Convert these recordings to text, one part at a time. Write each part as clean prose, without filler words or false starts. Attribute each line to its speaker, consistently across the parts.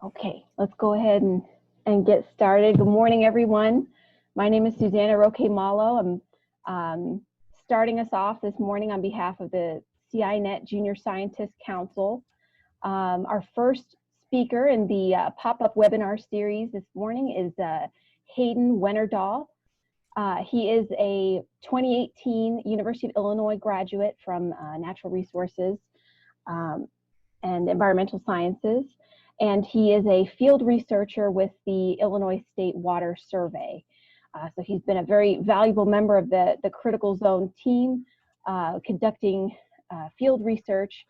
Speaker 1: Okay, let's go ahead and get started. Good morning, everyone. My name is Susanna Roque Malo. I'm starting us off this morning on behalf of the CINet Junior Scientist Council. Our first speaker in the pop-up webinar series this morning is Hayden Wennerdahl. He is a 2018 University of Illinois graduate from Natural Resources and Environmental Sciences. And he is a field researcher with the Illinois State Water Survey. So he's been a very valuable member of the Critical Zone team, conducting field research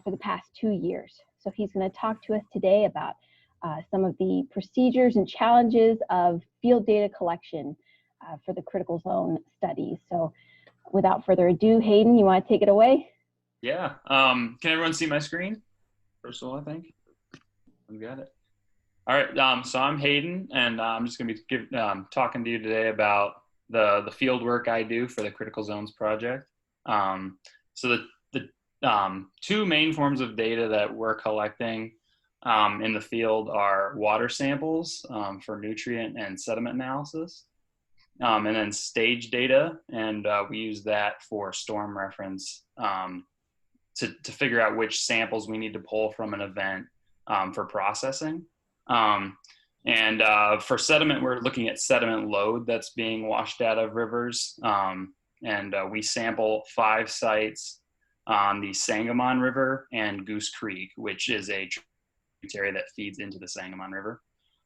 Speaker 1: for the past 2 years. So he's going to talk to us today about some of the procedures and challenges of field data collection for the Critical Zone studies. So without further ado, Hayden, you want to take it away?
Speaker 2: Yeah. Can everyone see my screen? First of all, I think. We got it. All right. So I'm Hayden, and I'm just going to be talking to you today about the field work I do for the Critical Zones project. So the two main forms of data that we're collecting in the field are water samples for nutrient and sediment analysis, and then stage data, and we use that for storm reference to figure out which samples we need to pull from an event for processing. And for sediment, we're looking at sediment load that's being washed out of rivers. And we sample 5 sites on the Sangamon River and Goose Creek, which is a tributary that feeds into the Sangamon River.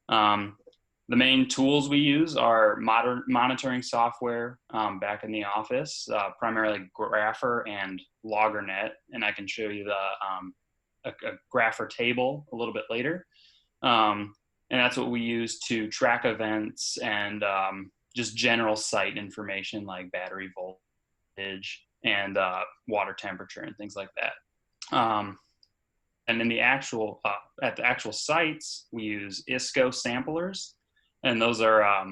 Speaker 2: The main tools we use are monitoring software back in the office, primarily Grapher and LoggerNet, and I can show you a Grapher table a little bit later. And that's what we use to track events and just general site information like battery voltage and water temperature and things like that. And in the actual, at the actual sites, we use ISCO samplers. And those are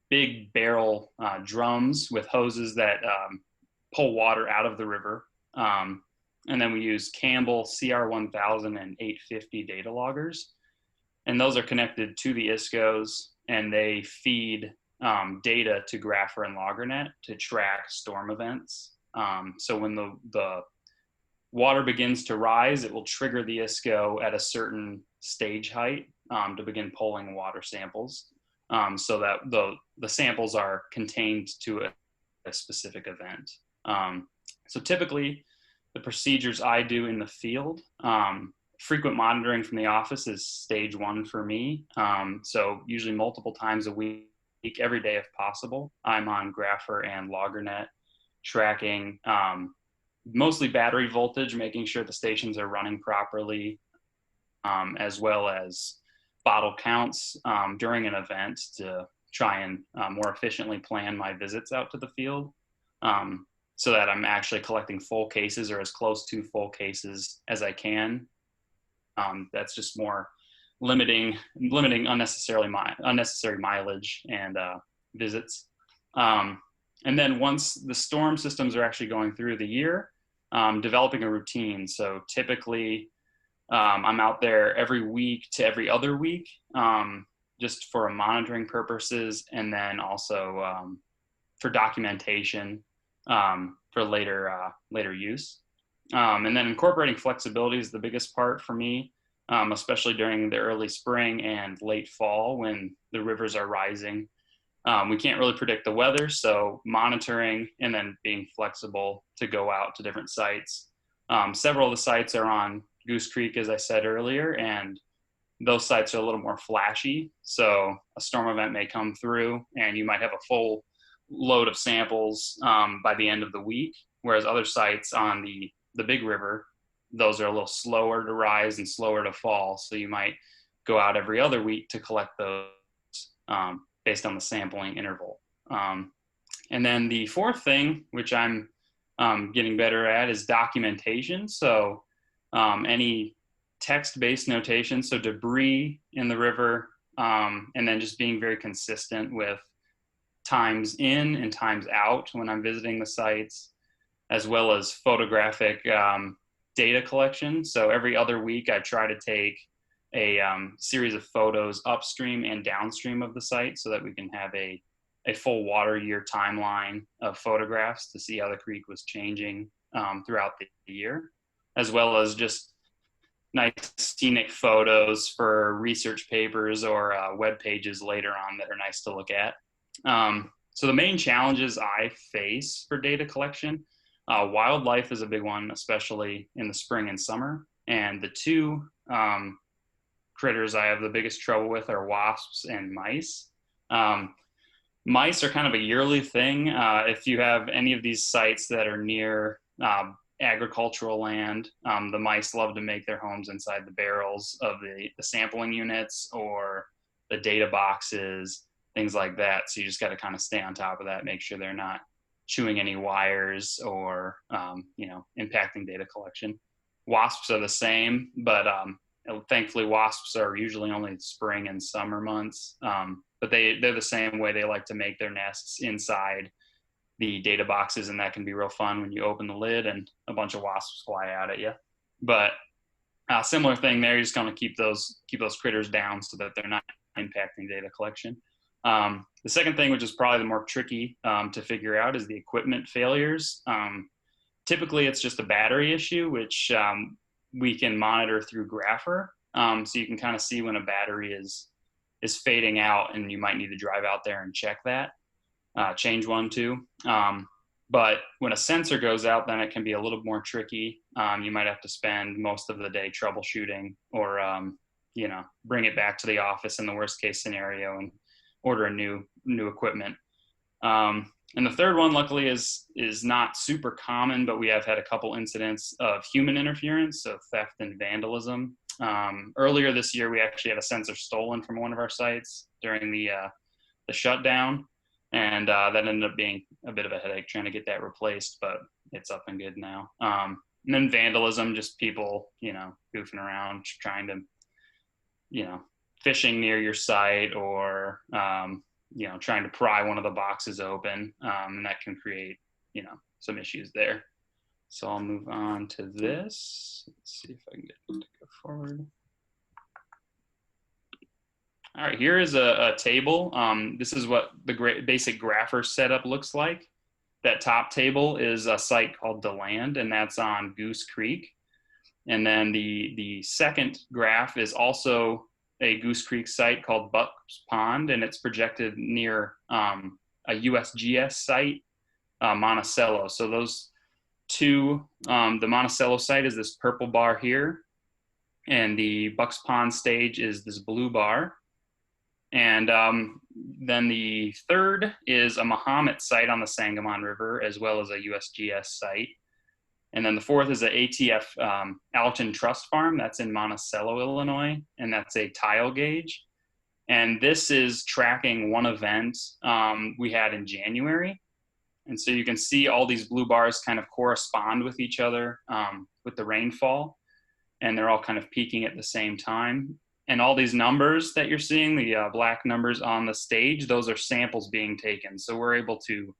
Speaker 2: big barrel drums with hoses that pull water out of the river. And then we use Campbell CR1000 and 850 data loggers. And those are connected to the ISCOs, and they feed data to Grapher and LoggerNet to track storm events. So when the water begins to rise, it will trigger the ISCO at a certain stage height to begin pulling water samples, so that the samples are contained to a specific event. So typically, the procedures I do in the field, frequent monitoring from the office is stage 1 for me. So usually multiple times a week, every day if possible, I'm on Grapher and LoggerNet tracking mostly battery voltage, making sure the stations are running properly, as well as bottle counts during an event to try and more efficiently plan my visits out to the field. So that I'm actually collecting full cases or as close to full cases as I can. That's just more limiting unnecessary mileage and visits. And then once the storm systems are actually going through the year, developing a routine. So typically I'm out there every week to every other week, just for monitoring purposes, and then also for documentation for later use. And then incorporating flexibility is the biggest part for me, especially during the early spring and late fall when the rivers are rising. We can't really predict the weather, so monitoring and then being flexible to go out to different sites. Several of the sites are on Goose Creek, as I said earlier, and those sites are a little more flashy. So a storm event may come through and you might have a full load of samples by the end of the week, whereas other sites on the big river, those are a little slower to rise and slower to fall. So you might go out every other week to collect those based on the sampling interval. And then the fourth thing, which I'm getting better at, is documentation. So any text-based notation, so debris in the river, and then just being very consistent with times in and times out when I'm visiting the sites, as well as photographic data collection. So every other week I try to take a series of photos upstream and downstream of the site so that we can have a full water year timeline of photographs to see how the creek was changing throughout the year, as well as just nice scenic photos for research papers or web pages later on that are nice to look at. So the main challenges I face for data collection, wildlife is a big one, especially in the spring and summer. And the two critters I have the biggest trouble with are wasps and mice. Mice are kind of a yearly thing. If you have any of these sites that are near agricultural land, the mice love to make their homes inside the barrels of the sampling units or the data boxes, things like that. So you just got to kind of stay on top of that, make sure they're not chewing any wires or impacting data collection. Wasps are the same, but thankfully wasps are usually only spring and summer months. But they're the same way. They like to make their nests inside the data boxes, and that can be real fun when you open the lid and a bunch of wasps fly out at you. But similar thing there, you're just going to keep those critters down so that they're not impacting data collection. The second thing, which is probably the more tricky to figure out, is the equipment failures. Typically, it's just a battery issue, which we can monitor through Grapher. So you can kind of see when a battery is fading out, and you might need to drive out there and check that, change one too. But when a sensor goes out, then it can be a little more tricky. You might have to spend most of the day troubleshooting or, bring it back to the office in the worst case scenario and order a new equipment. And the third one, luckily, is not super common, but we have had a couple incidents of human interference, so theft and vandalism. Earlier this year, we actually had a sensor stolen from one of our sites during the shutdown, and that ended up being a bit of a headache trying to get that replaced, but it's up and good now. And then vandalism, just people, goofing around, trying to, fishing near your site or, trying to pry one of the boxes open, and that can create, some issues there. So I'll move on to this. Let's see if I can get it to go forward. All right, here is a table. This is what the basic Grapher setup looks like. That top table is a site called DeLand, and that's on Goose Creek. And then the second graph is also a Goose Creek site called Buck's Pond, and it's projected near a USGS site, Monticello. So those two, the Monticello site is this purple bar here, and the Buck's Pond stage is this blue bar. And then the third is a Mahomet site on the Sangamon River, as well as a USGS site. And then the fourth is the ATF Allerton Trust Farm. That's in Monticello, Illinois, and that's a tile gauge. And this is tracking one event we had in January. And so you can see all these blue bars kind of correspond with each other with the rainfall, and they're all kind of peaking at the same time. And all these numbers that you're seeing, the black numbers on the stage, those are samples being taken. So we're able to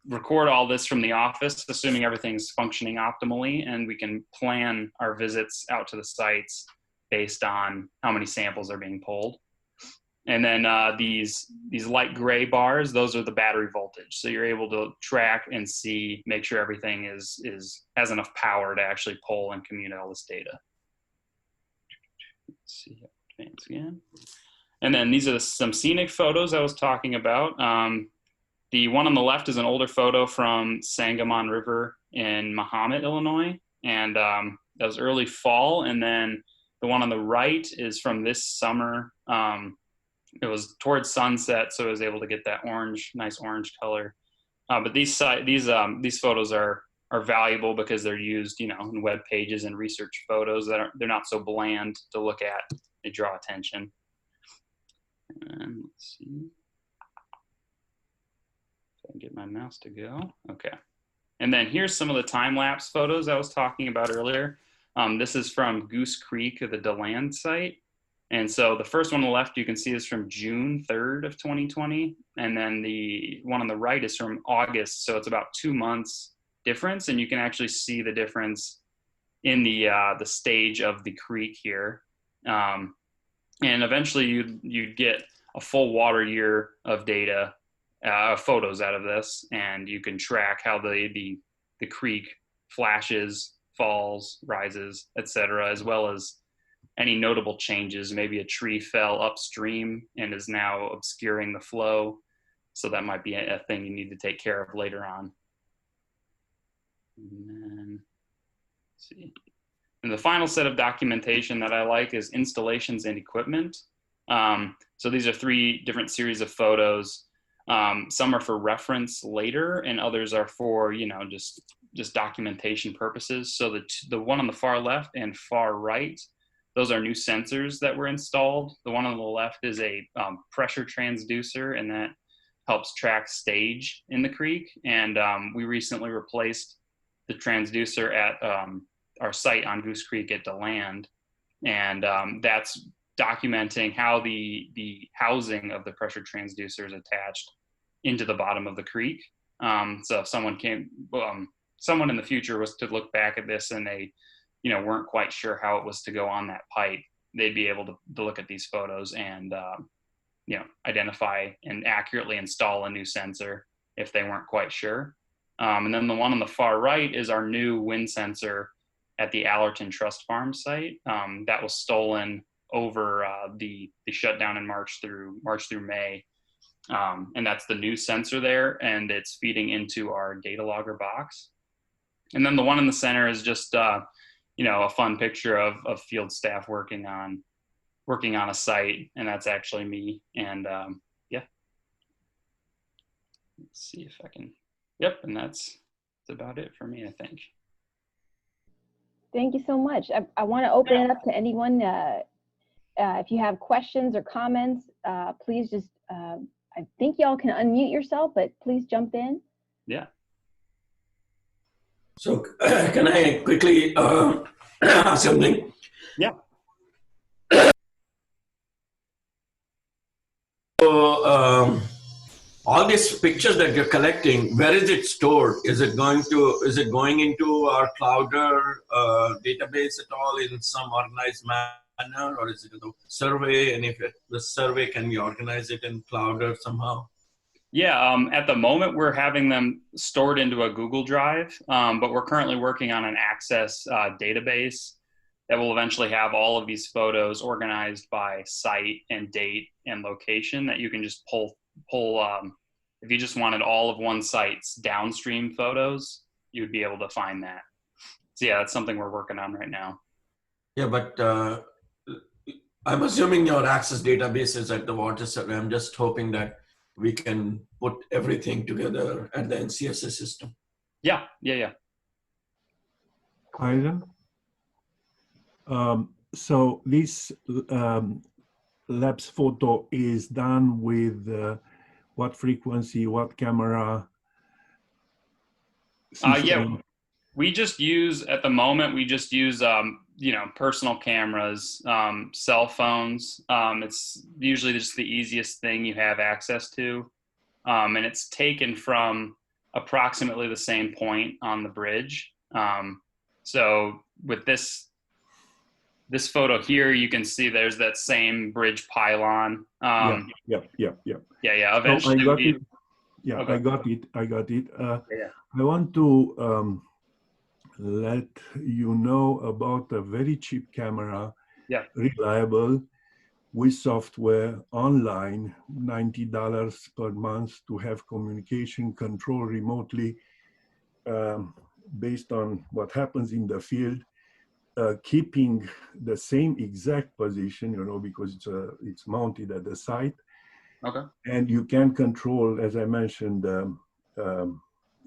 Speaker 2: record all this from the office, assuming everything's functioning optimally, and we can plan our visits out to the sites based on how many samples are being pulled. And then these light gray bars, those are the battery voltage. So you're able to track and see, make sure everything has enough power to actually pull and communicate all this data. Let's see, advance again. And then these are some scenic photos I was talking about. The one on the left is an older photo from Sangamon River in Mahomet, Illinois. And that was early fall. And then the one on the right is from this summer. It was towards sunset, so I was able to get that nice orange color. But these photos are valuable because they're used, in web pages and research photos they're not so bland to look at. They draw attention. And let's see. If I can get my mouse to go. Okay. And then here's some of the time-lapse photos I was talking about earlier. This is from Goose Creek, the DeLand site. And so the first one on the left, you can see is from June 3rd of 2020. And then the one on the right is from August. So it's about 2 months difference. And you can actually see the difference in the stage of the creek here. And eventually you'd get a full water year of data, photos out of this, and you can track how the creek flashes, falls, rises, etc., as well as any notable changes. Maybe a tree fell upstream and is now obscuring the flow, so that might be a thing you need to take care of later on. And then, let's see. And the final set of documentation that I like is installations and equipment. So these are 3 different series of photos. Some are for reference later, and others are for, just documentation purposes. So the one on the far left and far right, those are new sensors that were installed. The one on the left is a pressure transducer, and that helps track stage in the creek. And we recently replaced the transducer at our site on Goose Creek at DeLand, and that's documenting how the housing of the pressure transducer is attached into the bottom of the creek. So if someone someone in the future was to look back at this and they, weren't quite sure how it was to go on that pipe, they'd be able to look at these photos and, identify and accurately install a new sensor if they weren't quite sure. And then the one on the far right is our new wind sensor at the Allerton Trust Farm site. That was stolen over the shutdown in March through May. And that's the new sensor there, and it's feeding into our data logger box. And then the one in the center is just, a fun picture of field staff working on a site, and that's actually me. And yeah, let's see if I can, yep, and that's about it for me, I think.
Speaker 1: Thank you so much. I want to open it up to anyone. If you have questions or comments, please just, I think y'all can unmute yourself, but please jump in.
Speaker 2: Yeah.
Speaker 3: So can I quickly ask something?
Speaker 2: Yeah.
Speaker 3: So all these pictures that you're collecting, where is it stored? Is it going into our Clouder database at all in some organized manner, or is it a survey? And if the survey, can we organize it in Clouder somehow?
Speaker 2: Yeah, at the moment, we're having them stored into a Google Drive, but we're currently working on an Access database that will eventually have all of these photos organized by site and date and location that you can just pull if you just wanted all of one site's downstream photos, you would be able to find that. So yeah, that's something we're working on right now.
Speaker 3: Yeah, but I'm assuming your Access database is at the water survey. I'm just hoping that we can put everything together at the NCSA system.
Speaker 2: Yeah.
Speaker 4: Hayden? So this lapse photo is done with what frequency, what camera?
Speaker 2: Yeah, we just use, at the moment, personal cameras, cell phones. It's usually just the easiest thing you have access to. And it's taken from approximately the same point on the bridge. So with this photo here, you can see there's that same bridge pylon.
Speaker 4: Yeah.
Speaker 2: Eventually,
Speaker 4: okay. I got it.
Speaker 2: Yeah.
Speaker 4: I want to let you know about a very cheap camera, reliable, with software online, $90 per month to have communication control remotely based on what happens in the field, keeping the same exact position, because it's mounted at the site.
Speaker 2: Okay.
Speaker 4: And you can control, as I mentioned,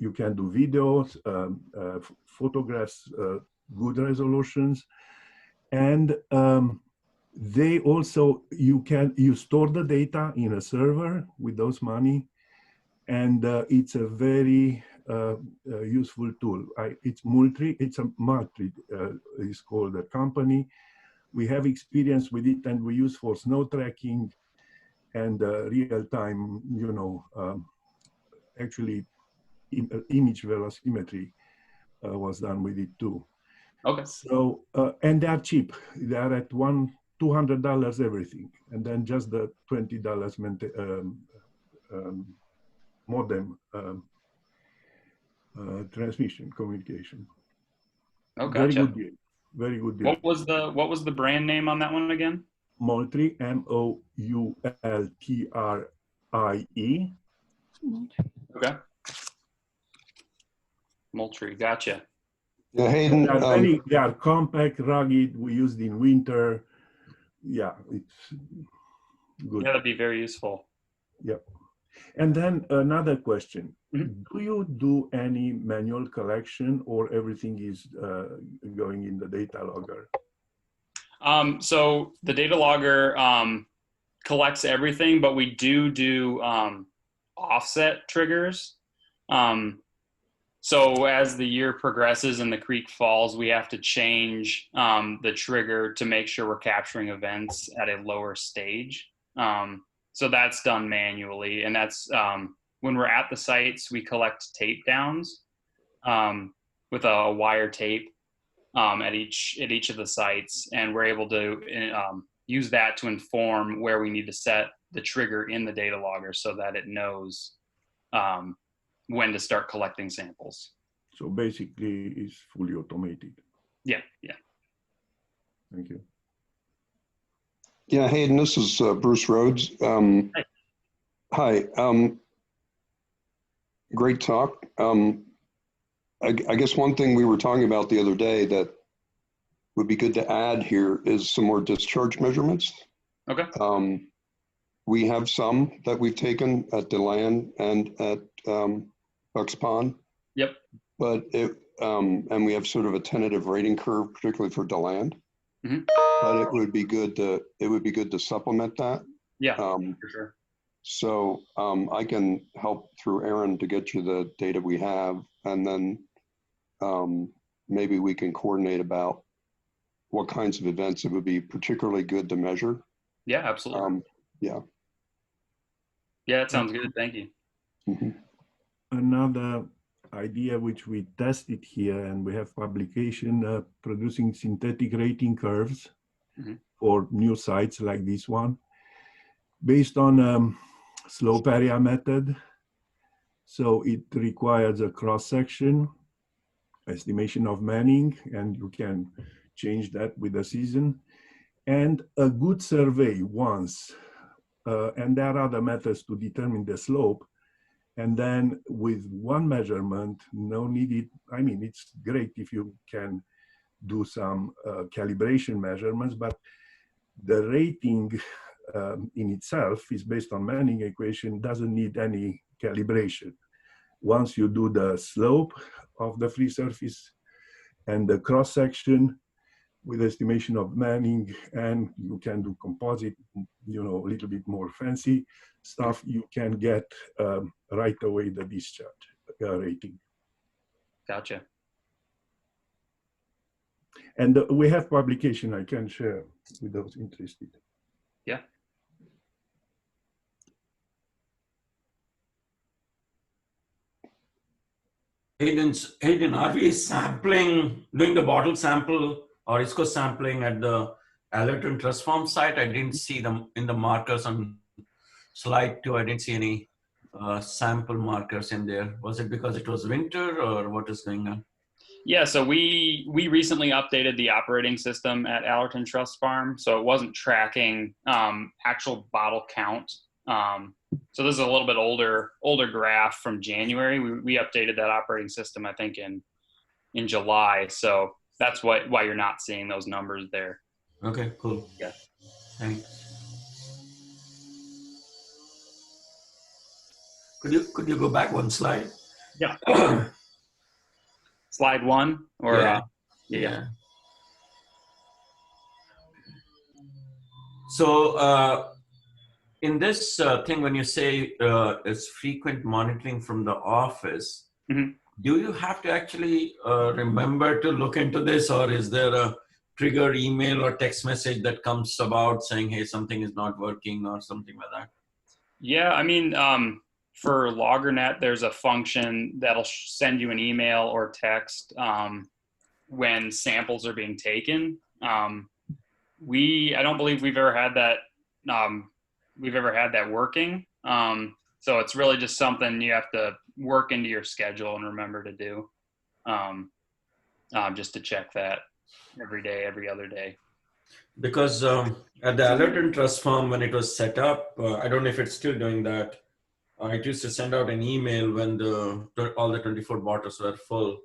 Speaker 4: you can do videos, photographs, good resolutions, and they also, you store the data in a server with those money, and it's a very useful tool. It's Multi is called the company. We have experience with it, and we use for snow tracking and real-time, actually image velocimetry was done with it too.
Speaker 2: Okay.
Speaker 4: So, and they are cheap. They are at $1 $200 everything, and then just the $20 modem transmission communication.
Speaker 2: Oh,
Speaker 4: Very
Speaker 2: gotcha.
Speaker 4: good deal. Very good deal.
Speaker 2: What was the brand name on that one again?
Speaker 4: Moultrie, M-O-U-L-T-R-I-E.
Speaker 2: Okay. Moultrie, gotcha.
Speaker 5: Yeah, Hayden,
Speaker 4: They are compact, rugged. We used in winter. Yeah, it's good.
Speaker 2: Yeah, that'd be very useful.
Speaker 4: Yep. And then another question.
Speaker 2: Mhm.
Speaker 4: Do you do any manual collection, or everything is going in the data logger?
Speaker 2: So the data logger collects everything, but we do offset triggers. So as the year progresses and the creek falls, we have to change the trigger to make sure we're capturing events at a lower stage. So that's done manually, and that's when we're at the sites, we collect tape downs with a wire tape at each of the sites, and we're able to use that to inform where we need to set the trigger in the data logger so that it knows when to start collecting samples.
Speaker 4: So basically, it's fully automated.
Speaker 2: Yeah, yeah.
Speaker 4: Thank you.
Speaker 5: yeah, Hayden, this is Bruce Rhodes. Hi. Great talk. I guess one thing we were talking about the other day that would be good to add here is some more discharge measurements.
Speaker 2: Okay.
Speaker 5: We have some that we've taken at DeLand and at Bucks Pond.
Speaker 2: Yep.
Speaker 5: But and we have sort of a tentative rating curve, particularly for DeLand.
Speaker 2: Mhm.
Speaker 5: But it would be good to supplement that.
Speaker 2: Yeah, for sure.
Speaker 5: So I can help through Aaron to get you the data we have, and then maybe we can coordinate about what kinds of events it would be particularly good to measure.
Speaker 2: Yeah, absolutely.
Speaker 5: Yeah.
Speaker 2: Yeah, that sounds good. Thank you.
Speaker 5: Mhm.
Speaker 4: Another idea which we tested here, and we have publication producing synthetic rating curves
Speaker 2: Mhm.
Speaker 4: for new sites like this one, based on slope area method. So it requires a cross-section, estimation of Manning, and you can change that with the season, and a good survey once. And there are other methods to determine the slope. And then with one measurement, no needed, I mean, it's great if you can do some calibration measurements, but the rating in itself is based on Manning equation, doesn't need any calibration. Once you do the slope of the free surface and the cross section with estimation of Manning, and you can do composite, you know, a little bit more fancy stuff, you can get right away the discharge rating.
Speaker 2: Gotcha.
Speaker 4: And we have publication I can share with those interested.
Speaker 2: Yeah.
Speaker 3: Hayden, are we sampling, doing the bottle sample or ISCO sampling at the Allerton Trust Farm site? I didn't see them in the markers on slide 2. I didn't see any sample markers in there. Was it because it was winter, or what is going on?
Speaker 2: Yeah, so we recently updated the operating system at Allerton Trust Farm, so it wasn't tracking actual bottle count. So this is a little bit older graph from January. We updated that operating system, I think, in July. So that's why you're not seeing those numbers there.
Speaker 3: Okay, cool.
Speaker 2: Yeah.
Speaker 3: Thanks. Could you go back one slide?
Speaker 2: Yeah. Slide 1 or
Speaker 3: Yeah.
Speaker 2: yeah.
Speaker 3: So in this thing, when you say it's frequent monitoring from the office,
Speaker 2: Mhm.
Speaker 3: do you have to actually remember to look into this, or is there a trigger email or text message that comes about saying, hey, something is not working or something like that?
Speaker 2: Yeah, I mean, for LoggerNet, there's a function that'll send you an email or text when samples are being taken. I don't believe we've ever had that. Working. So it's really just something you have to work into your schedule and remember to do. Just to check that every day, every other day.
Speaker 3: Because at the Allerton Trust Farm, when it was set up, I don't know if it's still doing that. It used to send out an email when all the 24 bottles were full.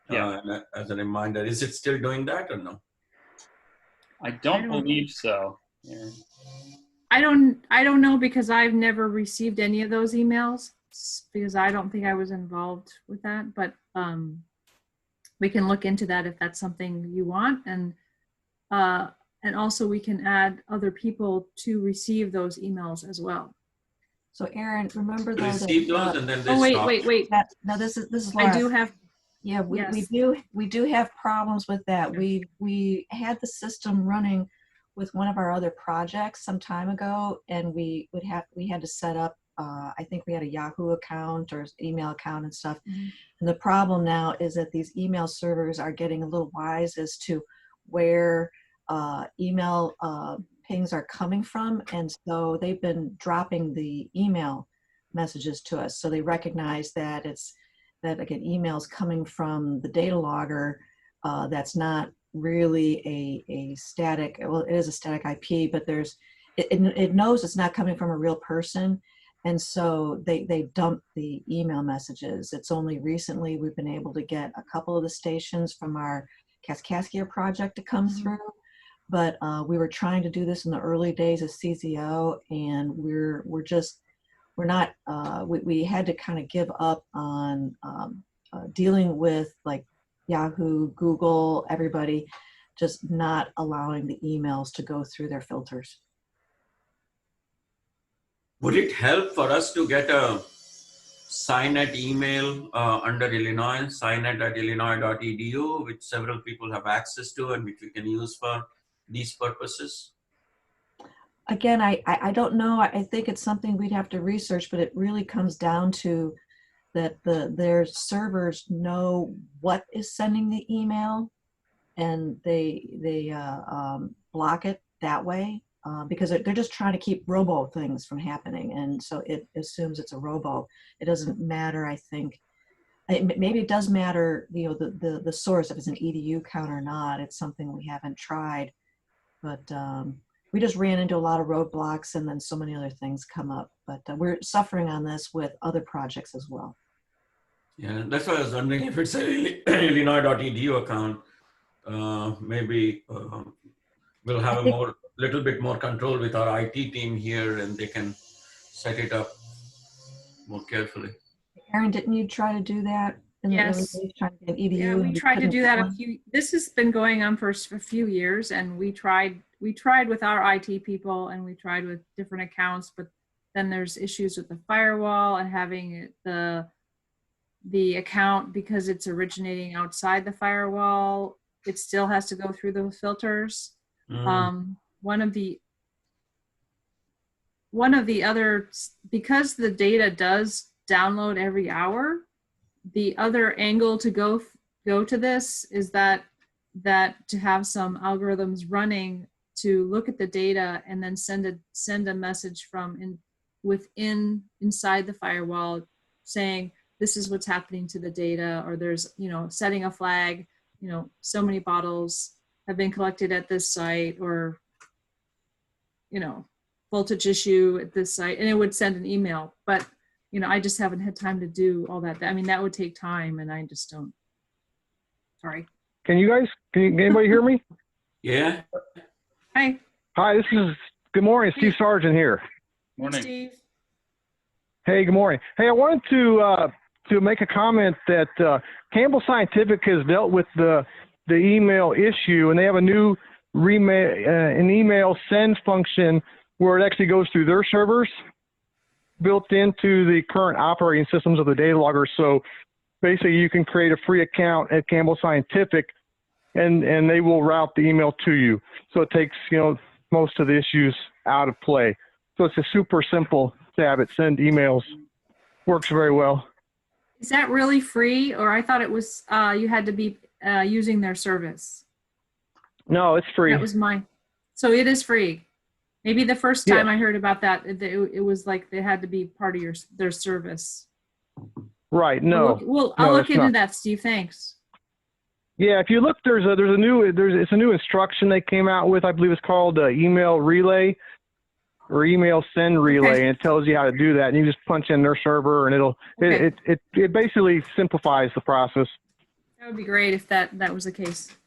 Speaker 2: Yeah.
Speaker 3: As a reminder, is it still doing that or no?
Speaker 2: I don't believe so. Yeah.
Speaker 6: I don't know, because I've never received any of those emails, because I don't think I was involved with that, but we can look into that if that's something you want. And also we can add other people to receive those emails as well.
Speaker 7: So Aaron, remember though
Speaker 3: Receive those and then they
Speaker 6: Oh, wait,
Speaker 3: stop.
Speaker 6: wait.
Speaker 7: no, this is Laura.
Speaker 6: I do have,
Speaker 7: Yeah,
Speaker 6: yes.
Speaker 7: we do have problems with that. We had the system running with one of our other projects some time ago, and we had to set up. I think we had a Yahoo account or email account and stuff.
Speaker 6: Mm-hmm.
Speaker 7: And the problem now is that these email servers are getting a little wise as to where email pings are coming from, and so they've been dropping the email messages to us. So they recognize that again, emails coming from the data logger that's not really a static, well, it is a static IP, but it knows it's not coming from a real person. And so they dump the email messages. It's only recently we've been able to get a couple of the stations from our Kaskaskia project to come through. But we were trying to do this in the early days of CZO, and we had to kind of give up on dealing with like Yahoo, Google, everybody, just not allowing the emails to go through their filters.
Speaker 3: Would it help for us to get a CINet email under Illinois, CINet@illinois.edu, which several people have access to and which we can use for these purposes?
Speaker 7: Again, I don't know. I think it's something we'd have to research, but it really comes down to that their servers know what is sending the email, and they block it that way because they're just trying to keep robo things from happening, and so it assumes it's a robo. It doesn't matter. I think maybe it does matter. You know, the source, if it's an EDU account or not. It's something we haven't tried, but we just ran into a lot of roadblocks, and then so many other things come up. But we're suffering on this with other projects as well.
Speaker 3: Yeah, that's why I was wondering if it's an Illinois.edu account, maybe we'll have a little bit more control with our IT team here, and they can set it up more carefully.
Speaker 7: Aaron, didn't you try to do that?
Speaker 6: Yes.
Speaker 7: Trying to get EDU,
Speaker 6: Yeah, we tried to do that this has been going on for a few years, and we tried with our IT people, and we tried with different accounts, but then there's issues with the firewall and having the account, because it's originating outside the firewall, it still has to go through those filters. One of the other, because the data does download every hour, the other angle to go to this is that to have some algorithms running to look at the data and then send a message from inside the firewall saying this is what's happening to the data, or there's, you know, setting a flag, you know, so many bottles have been collected at this site, or, you know, voltage issue at this site, and it would send an email. But, you know, I just haven't had time to do all that. I mean, that would take time, and I just don't. Sorry.
Speaker 8: Can anybody hear me?
Speaker 3: Yeah.
Speaker 6: Hi.
Speaker 8: Hi, good morning, Steve Sargent here.
Speaker 2: Morning.
Speaker 6: Steve.
Speaker 8: Hey, good morning. Hey, I wanted to make a comment that Campbell Scientific has dealt with the email issue, and they have a new an email send function where it actually goes through their servers built into the current operating systems of the data logger. So basically you can create a free account at Campbell Scientific, and they will route the email to you. So it takes, you know, most of the issues out of play. So it's a super simple to have it send emails. Works very well.
Speaker 6: Is that really free, or I thought it was you had to be using their service?
Speaker 8: No, it's free.
Speaker 6: That was mine. So it is free. Maybe the first
Speaker 8: Yeah.
Speaker 6: time I heard about that, it was like they had to be part of their service.
Speaker 8: Right. No.
Speaker 6: I'll
Speaker 8: No,
Speaker 6: look
Speaker 8: it's
Speaker 6: into
Speaker 8: not.
Speaker 6: that, Steve. Thanks.
Speaker 8: Yeah, if you look, it's a new instruction they came out with. I believe it's called email relay or email send relay,
Speaker 6: Okay.
Speaker 8: and it tells you how to do that. And you just punch in their server, and
Speaker 6: Okay.
Speaker 8: it basically simplifies the process.
Speaker 6: That would be great if that was the case.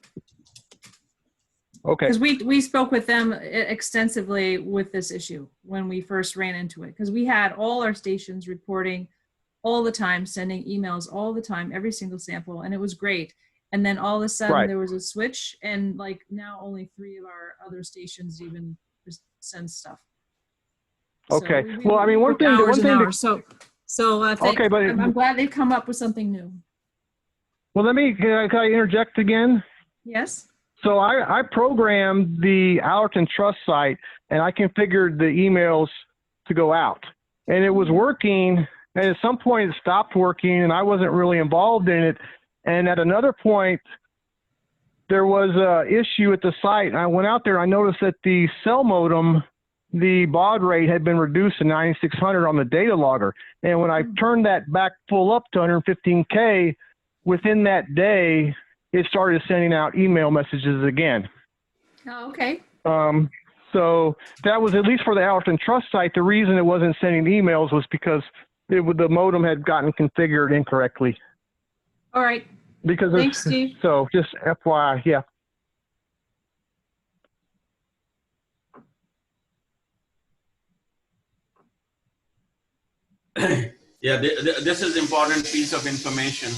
Speaker 8: Okay.
Speaker 6: Because we spoke with them extensively with this issue when we first ran into it. Because we had all our stations reporting all the time, sending emails all the time, every single sample, and it was great. And then all of a sudden
Speaker 8: Right.
Speaker 6: there was a switch, and like now only 3 of our other stations even send stuff.
Speaker 8: Okay.
Speaker 6: So
Speaker 8: Well, I mean, one
Speaker 6: worked
Speaker 8: thing.
Speaker 6: hours and
Speaker 8: To,
Speaker 6: hours. So
Speaker 8: okay, but
Speaker 6: I'm glad they've come up with something new.
Speaker 8: well, can I interject again?
Speaker 6: Yes.
Speaker 8: So I programmed the Allerton Trust site, and I configured the emails to go out, and it was working. And at some point, it stopped working, and I wasn't really involved in it. And at another point, there was an issue at the site. I went out there. I noticed that the cell modem, the baud rate had been reduced to 9600 on the data logger. And when I turned that back full up to 115K, within that day, it started sending out email messages again.
Speaker 6: Oh, okay.
Speaker 8: So that was, at least for the Allerton Trust site, the reason it wasn't sending emails was because the modem had gotten configured incorrectly.
Speaker 6: All right.
Speaker 8: Because
Speaker 6: Thanks, Steve.
Speaker 8: So just FYI, yeah.
Speaker 3: Yeah, this is important piece of information.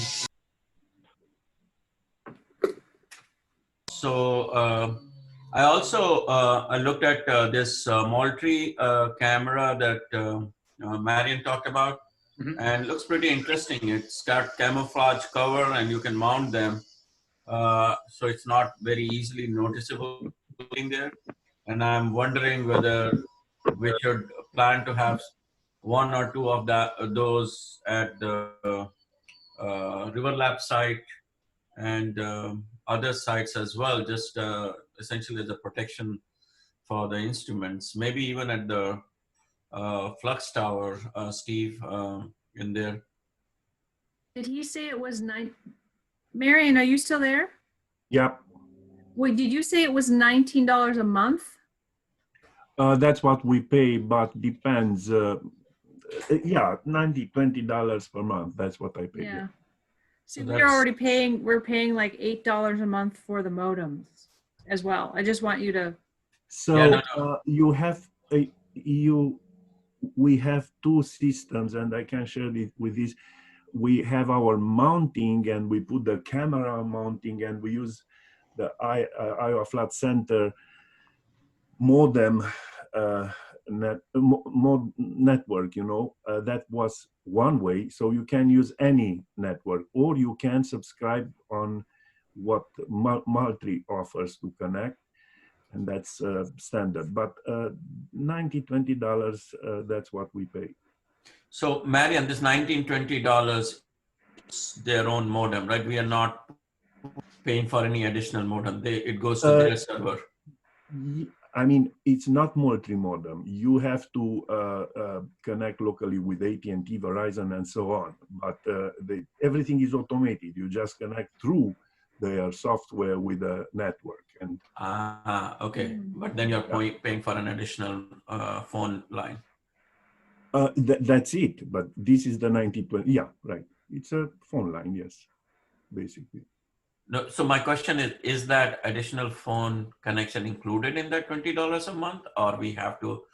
Speaker 3: So I also I looked at this Moultrie camera that Marion talked about, and it looks pretty interesting. It's got camouflage cover, and you can mount them, so it's not very easily noticeable in there. And I'm wondering whether we should plan to have 1 or 2 of those at the Riverlap site and other sites as well, just essentially as a protection for the instruments. Maybe even at the Flux Tower, Steve, in there.
Speaker 6: Did he say it was Marion, are you still there?
Speaker 4: Yep.
Speaker 6: Wait, did you say it was $19 a month?
Speaker 4: That's what we pay, but depends. Yeah, $20 per month. That's what I pay.
Speaker 6: Yeah. See,
Speaker 3: So
Speaker 6: we're already paying, we're paying like $8 a month for the modems as well. I just want you to.
Speaker 4: So
Speaker 3: Yeah,
Speaker 4: you have we have 2 systems, and I can share it with this. We have our mounting, and we put the camera mounting, and we use the Iowa Flat Center modem network, you know, that was one way. So you can use any network, or you can subscribe on what Moultrie offers to connect, and that's standard. But $20, that's what we pay.
Speaker 3: So Marian, this $19-20 is their own modem, right? We are not paying for any additional modem. It goes to their server.
Speaker 4: I mean, it's not Moultrie modem. You have to connect locally with AT&T, Verizon, and so on. But everything is automated. You just connect through their software with a network. And
Speaker 3: Okay. But then you're paying for an additional phone line.
Speaker 4: That's it. But this is the 19-20. Yeah, right. It's a phone line, yes, basically.
Speaker 3: No, so my question is that additional phone connection included in that $20 a month, or we have to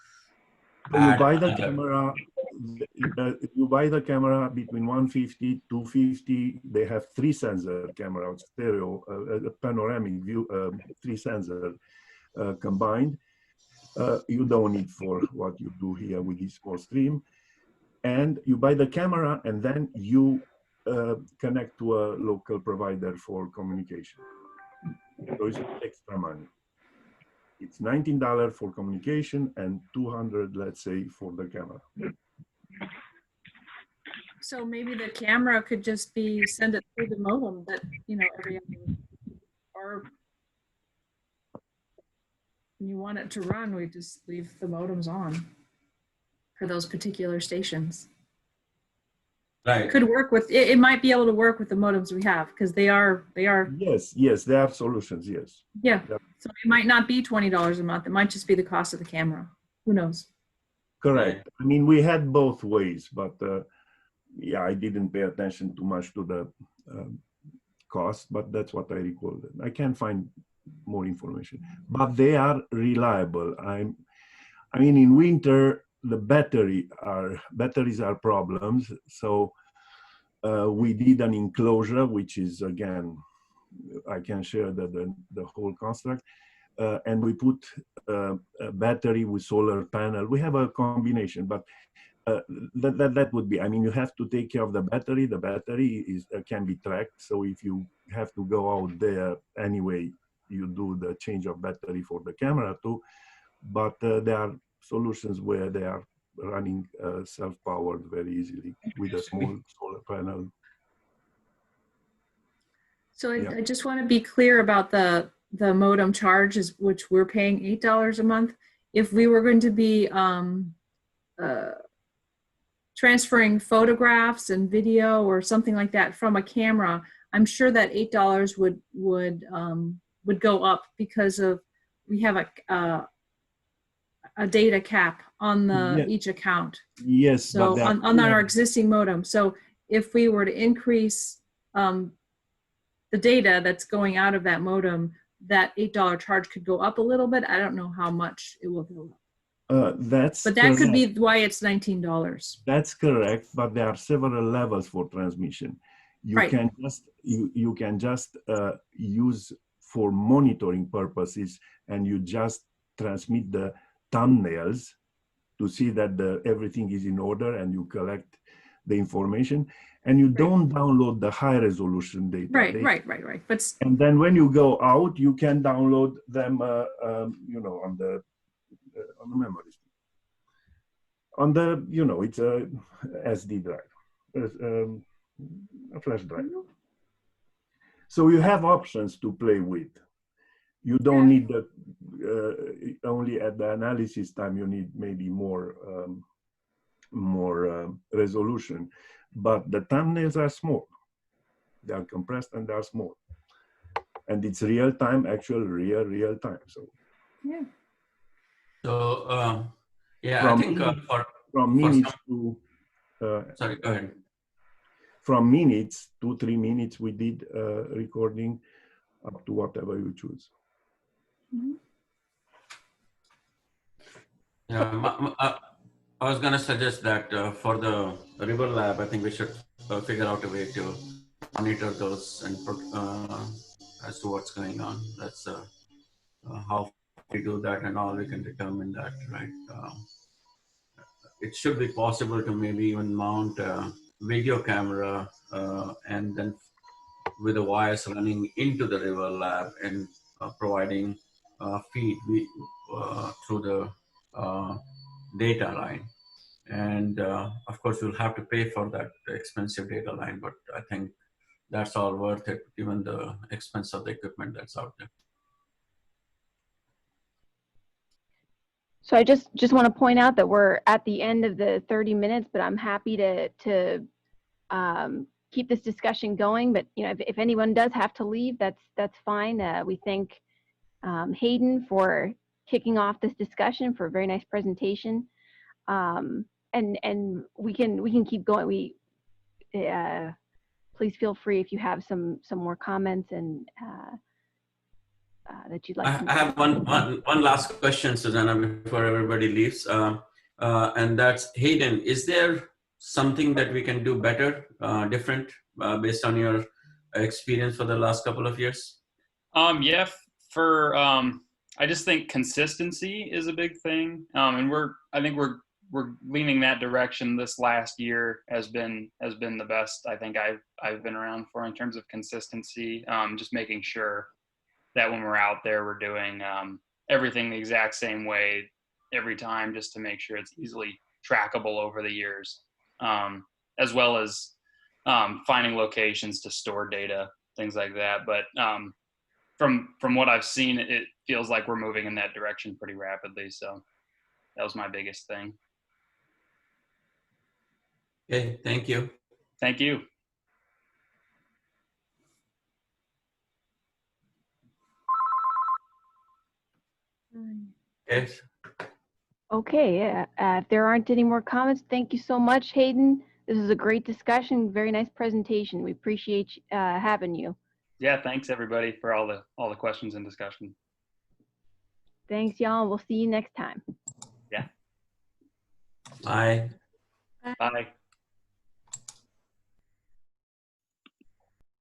Speaker 4: you buy the camera? You buy the camera between $150, $250. They have 3 sensor camera, stereo, panoramic view, 3 sensor combined. You don't need for what you do here with this small stream. And you buy the camera, and then you connect to a local provider for communication. So it's extra money. It's $19 for communication and $200, let's say, for the camera.
Speaker 6: So maybe the camera could just be send it through the modem that, you know, every other, or when you want it to run, we just leave the modems on for those particular stations.
Speaker 3: Right.
Speaker 6: Could work with it. It might be able to work with the modems we have because they are.
Speaker 4: Yes, there are solutions. Yes.
Speaker 6: Yeah.
Speaker 4: Yep.
Speaker 6: So it might not be $20 a month. It might just be the cost of the camera. Who knows?
Speaker 4: Correct. I mean, we had both ways, but yeah, I didn't pay attention too much to the cost, but that's what I recall. I can't find more information, but they are reliable. I mean, in winter, the batteries are problems. So we did an enclosure, which is, again, I can share the whole construct. And we put a battery with solar panel. We have a combination, but that would be, I mean, you have to take care of the battery. The battery can be tracked. So if you have to go out there anyway, you do the change of battery for the camera too. But there are solutions where they are running self-powered very easily with a small solar panel.
Speaker 6: So I just want to be clear about the modem charges, which we're paying $8 a month. If we were going to be transferring photographs and video or something like that from a camera, I'm sure that $8 would go up because of we have a data cap on each account.
Speaker 4: Yes.
Speaker 6: So on our existing modem. So if we were to increase the data that's going out of that modem, that $8 charge could go up a little bit. I don't know how much it will go up.
Speaker 4: But that
Speaker 6: correct. Could be why it's $19.
Speaker 4: That's correct, but there are several levels for transmission. You can just use for monitoring purposes, and you just transmit the thumbnails to see that everything is in order, and you collect the information, and you don't download the high resolution data.
Speaker 6: Right. But
Speaker 4: and then when you go out, you can download them, you know, on the memory stick. On the, you know, it's a SD drive, a flash drive. So you have options to play with. You don't need the only at the analysis time. You need maybe more resolution, but the thumbnails are small. They are compressed and they are small, and it's real time, actual real time. So
Speaker 6: yeah.
Speaker 3: So yeah,
Speaker 4: from
Speaker 3: I think
Speaker 4: from minutes to
Speaker 3: sorry, go ahead.
Speaker 4: From minutes to 3 minutes, we did recording up to whatever you choose.
Speaker 3: Yeah, I was going to suggest that for the river lab, I think we should figure out a way to monitor those and as to what's going on. That's how we do that, and all we can determine that, right? It should be possible to maybe even mount a video camera and then with the wires running into the river lab and providing feed through the data line. And of course, we'll have to pay for that expensive data line, but I think that's all worth it, given the expense of the equipment that's out there.
Speaker 1: So I just want to point out that we're at the end of the 30 minutes, but I'm happy to keep this discussion going. But you know, if anyone does have to leave, that's fine. We thank Hayden for kicking off this discussion, for a very nice presentation, and we can keep going. Please feel free if you have some more comments and that you'd like.
Speaker 3: I have one last question, Susanna, before everybody leaves, and that's Hayden. Is there something that we can do better, different, based on your experience for the last couple of years?
Speaker 2: Yeah, I just think consistency is a big thing, and I think we're leaning that direction. This last year has been the best I think I've been around for in terms of consistency. Just making sure that when we're out there, we're doing everything the exact same way every time, just to make sure it's easily trackable over the years, as well as finding locations to store data, things like that. But from what I've seen, it feels like we're moving in that direction pretty rapidly. So that was my biggest thing.
Speaker 3: Okay, thank you.
Speaker 2: Thank you.
Speaker 3: Yes.
Speaker 1: Okay, if there aren't any more comments, thank you so much, Hayden. This is a great discussion, very nice presentation. We appreciate having you.
Speaker 2: Yeah, thanks everybody for all the questions and discussion.
Speaker 1: Thanks, y'all, and we'll see you next time.
Speaker 2: Yeah.
Speaker 3: Bye.
Speaker 2: Bye.